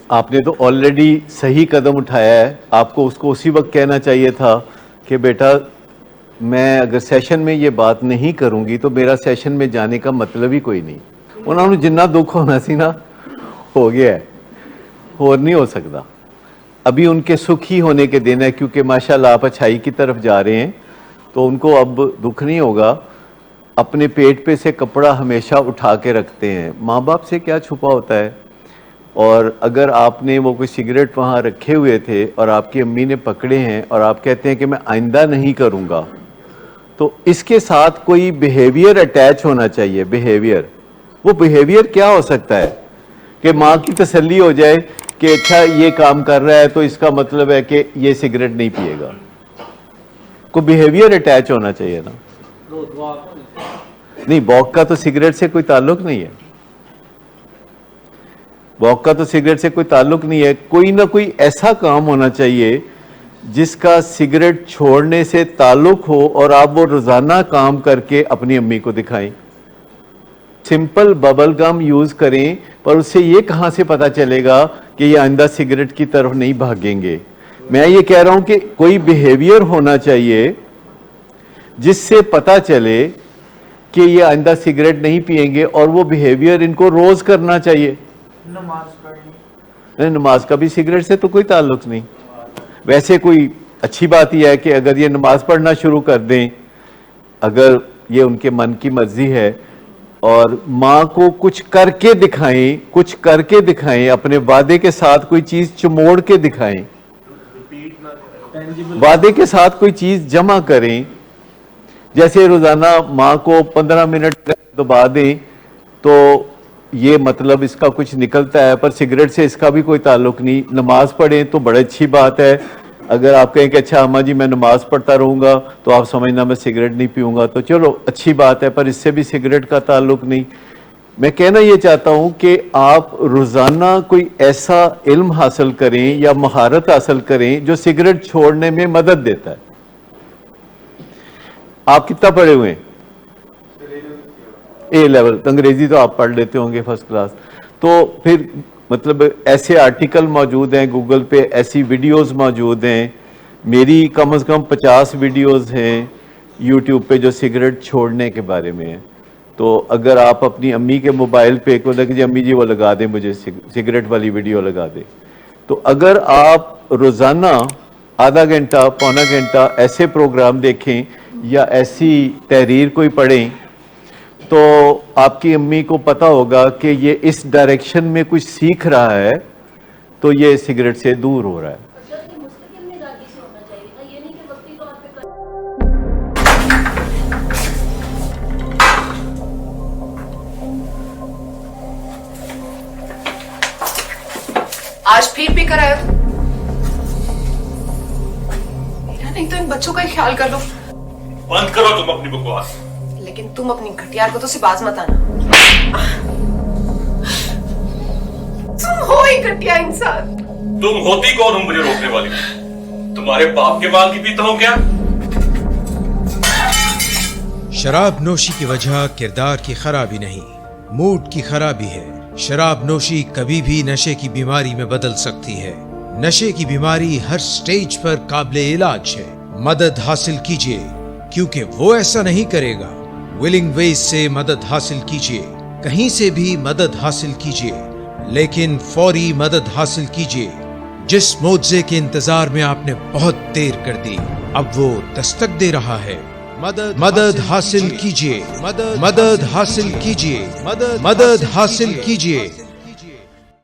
آپ نے تو آلریڈی صحیح قدم اٹھایا ہے. آپ کو اس کو اسی وقت کہنا چاہیے تھا کہ بیٹا میں اگر سیشن میں یہ بات نہیں کروں گی تو میرا سیشن میں جانے کا مطلب ہی کوئی نہیں. انہوں نے جنہ دکھ ہونا سی نا ہو گیا ہے, اور نہیں ہو سکتا. ابھی ان کے سکھ ہی ہونے کے دن ہے, کیونکہ ماشاءاللہ آپ اچھائی کی طرف جا رہے ہیں, تو ان کو اب دکھ نہیں ہوگا. اپنے پیٹ پہ سے کپڑا ہمیشہ اٹھا کے رکھتے ہیں. ماں باپ سے کیا چھپا ہوتا ہے. اور اگر آپ نے وہ کوئی سگریٹ وہاں رکھے ہوئے تھے اور آپ کی امی نے پکڑے ہیں اور آپ کہتے ہیں کہ میں آئندہ نہیں کروں گا, تو اس کے ساتھ کوئی بیہیویئر اٹیچ ہونا چاہیے. بیہیویئر, وہ بیہیویئر کیا ہو سکتا ہے کہ ماں کی تسلی ہو جائے کہ اچھا یہ کام کر رہا ہے تو اس کا مطلب ہے کہ یہ سگریٹ نہیں پیے گا. کوئی بیہیویئر اٹیچ ہونا چاہیے نا. نہیں, واک کا تو سگریٹ سے کوئی تعلق نہیں ہے. واک کا تو سگریٹ سے کوئی تعلق نہیں ہے. کوئی نہ کوئی ایسا کام ہونا چاہیے جس کا سگریٹ چھوڑنے سے تعلق ہو اور آپ وہ روزانہ کام کر کے اپنی امی کو دکھائیں. سمپل ببل گم یوز کریں, پر اس سے یہ کہاں سے پتا چلے گا کہ یہ آئندہ سگریٹ کی طرف نہیں بھاگیں گے. میں یہ کہہ رہا ہوں کہ کوئی بیہیویئر ہونا چاہیے جس سے پتا چلے کہ یہ آئندہ سگریٹ نہیں پیئیں گے, اور وہ بیہیویئر ان کو روز کرنا چاہیے. نماز کا بھی سگریٹ سے تو کوئی تعلق نہیں. ویسے کوئی اچھی بات یہ ہے کہ اگر یہ نماز پڑھنا شروع کر دیں, اگر یہ ان کے من کی مرضی ہے, اور ماں کو کچھ کر کے دکھائیں, کچھ کر کے دکھائیں, اپنے وعدے کے ساتھ کوئی چیز چموڑ کے دکھائیں, وعدے کے ساتھ کوئی چیز جمع کریں. جیسے روزانہ ماں کو 15 منٹ دبا دیں تو یہ مطلب اس کا کچھ نکلتا ہے, پر سگریٹ سے اس کا بھی کوئی تعلق نہیں. نماز پڑھیں تو بڑی اچھی بات ہے. اگر آپ کہیں کہ اچھا اماں جی میں نماز پڑھتا رہوں گا تو آپ سمجھنا میں سگریٹ نہیں پیوں گا, تو چلو اچھی بات ہے, پر اس سے بھی سگریٹ کا تعلق نہیں. میں کہنا یہ چاہتا ہوں کہ آپ روزانہ کوئی ایسا علم حاصل کریں یا مہارت حاصل کریں جو سگریٹ چھوڑنے میں مدد دیتا ہے. آپ کتنا پڑھے ہوئے ہیں؟ اے لیول. انگریزی تو آپ پڑھ لیتے ہوں گے فرسٹ کلاس. تو پھر مطلب ایسے آرٹیکل موجود ہیں گوگل پہ, ایسی ویڈیوز موجود ہیں. میری کم از کم 50 ویڈیوز ہیں یوٹیوب پہ جو سگریٹ چھوڑنے کے بارے میں ہیں. تو اگر آپ اپنی امی کے موبائل پہ کو لگے جی امی جی وہ لگا دیں, مجھے سگریٹ والی ویڈیو لگا دیں, تو اگر آپ روزانہ آدھا گھنٹہ پونا گھنٹہ ایسے پروگرام دیکھیں یا ایسی تحریر کوئی پڑھیں, تو آپ کی امی کو پتا ہوگا کہ یہ اس ڈائریکشن میں کچھ سیکھ رہا ہے, تو یہ سگریٹ سے دور ہو رہا ہے. آج پھر بھی کرایا میرا نہیں تو ان بچوں کا ہی خیال کر لو. بند کرو تم اپنی بکواس. لیکن تم اپنی گھٹیار کو تو سے باز مت آنا. تم ہو ہی گھٹیا انسان. تم ہوتی کون ہو مجھے روکنے والی؟ تمہارے باپ کے بال کی پیتا ہوں کیا؟ شراب نوشی کی وجہ کردار کی خرابی نہیں, موڈ کی خرابی ہے. شراب نوشی کبھی بھی نشے کی بیماری میں بدل سکتی ہے. نشے کی بیماری ہر سٹیج پر قابل علاج ہے. مدد حاصل کیجیے, کیونکہ وہ ایسا نہیں کرے گا. ولنگ ویز سے مدد حاصل کیجیے, کہیں سے بھی مدد حاصل کیجیے, لیکن فوری مدد حاصل کیجیے. جس معجزے کے انتظار میں آپ نے بہت دیر کر دی, اب وہ دستک دے رہا ہے. مدد حاصل کیجیے, مدد حاصل کیجیے, مدد حاصل کیجیے.